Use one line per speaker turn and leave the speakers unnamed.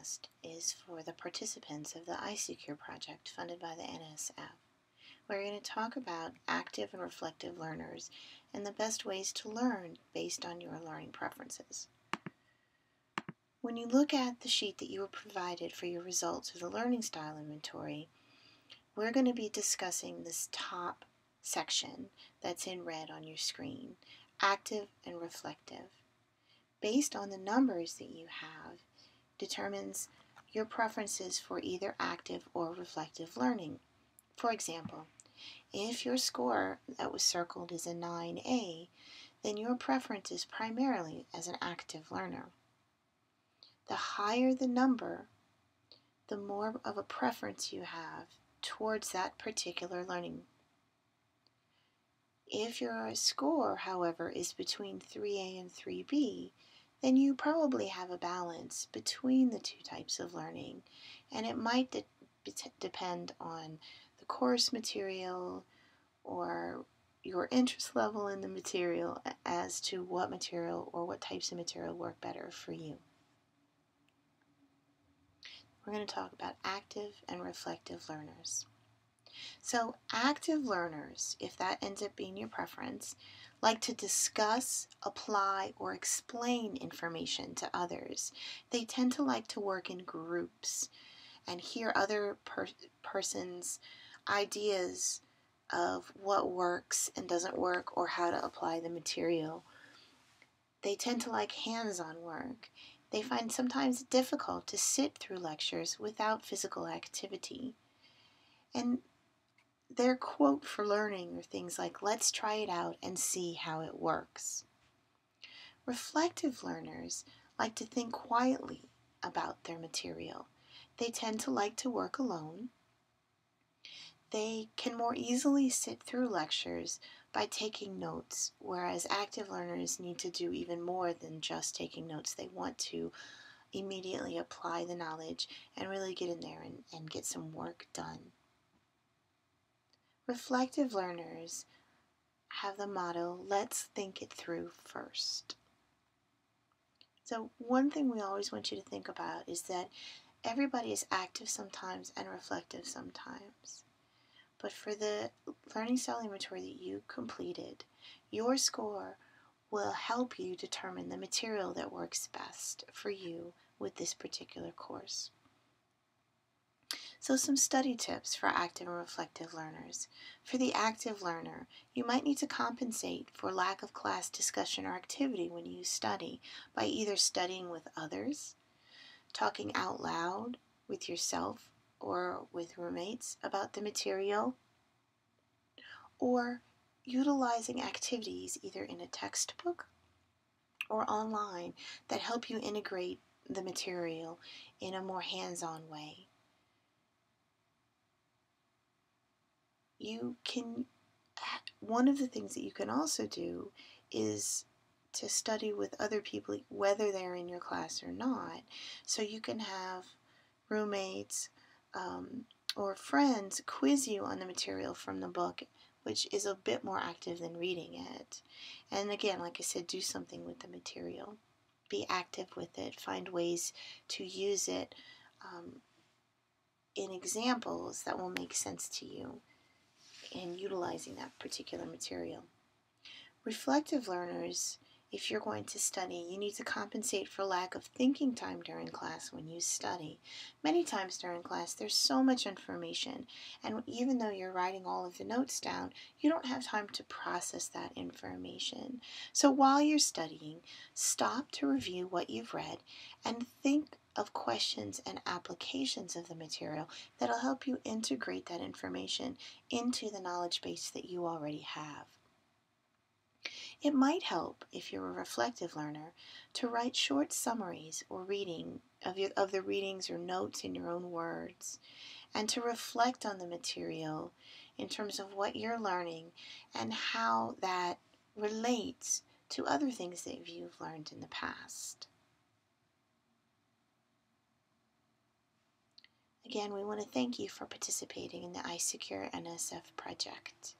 podcast is for the participants of the iSECURE project funded by the NSF. We're going to talk about active and reflective learners and the best ways to learn based on your learning preferences. When you look at the sheet that you were provided for your results of the learning style inventory, we're going to be discussing this top section that's in red on your screen, active and reflective. Based on the numbers that you have, determines your preferences for either active or reflective learning. For example, if your score that was circled is a 9A, then your preference is primarily as an active learner. The higher the number, the more of a preference you have towards that particular learning. If your score, however, is between 3A and 3B, then you probably have a balance between the two types of learning, and it might depend on the course material or your interest level in the material as to what material or what types of material work better for you. We're going to talk about active and reflective learners. So active learners, if that ends up being your preference, like to discuss, apply, or explain information to others. They tend to like to work in groups and hear other person's ideas of what works and doesn't work or how to apply the material. They tend to like hands-on work. They find sometimes difficult to sit through lectures without physical activity. And their quote for learning are things like, "Let's try it out and see how it works." Reflective learners like to think quietly about their material. They tend to like to work alone. They can more easily sit through lectures by taking notes, whereas active learners need to do even more than just taking notes. They want to immediately apply the knowledge and really get in there and get some work done. Reflective learners have the motto, "Let's think it through first." So one thing we always want you to think about is that everybody is active sometimes and reflective sometimes. But for the learning style inventory that you completed, your score will help you determine the material that works best for you with this particular course. So some study tips for active and reflective learners. For the active learner, you might need to compensate for lack of class discussion or activity when you study by either studying with others, talking out loud with yourself or with roommates about the material, or utilizing activities either in a textbook or online that help you integrate the material in a more hands-on way. One of the things that you can also do is to study with other people, whether they're in your class or not. So you can have roommates or friends quiz you on the material from the book, which is a bit more active than reading it. And again, like I said, do something with the material. Be active with it. Find ways to use it in examples that will make sense to you in utilizing that particular material. Reflective learners, if you're going to study, you need to compensate for lack of thinking time during class when you study. Many times during class, there's so much information, and even though you're writing all of the notes down, you don't have time to process that information. So while you're studying, stop to review what you've read and think of questions and applications of the material that'll help you integrate that information into the knowledge base that you already have. It might help, if you're a reflective learner, to write short summaries or reading of the readings or notes in your own words, and to reflect on the material in terms of what you're learning and how that relates to other things that you've learned in the past. Again, we want to thank you for participating in the iSECURE NSF project.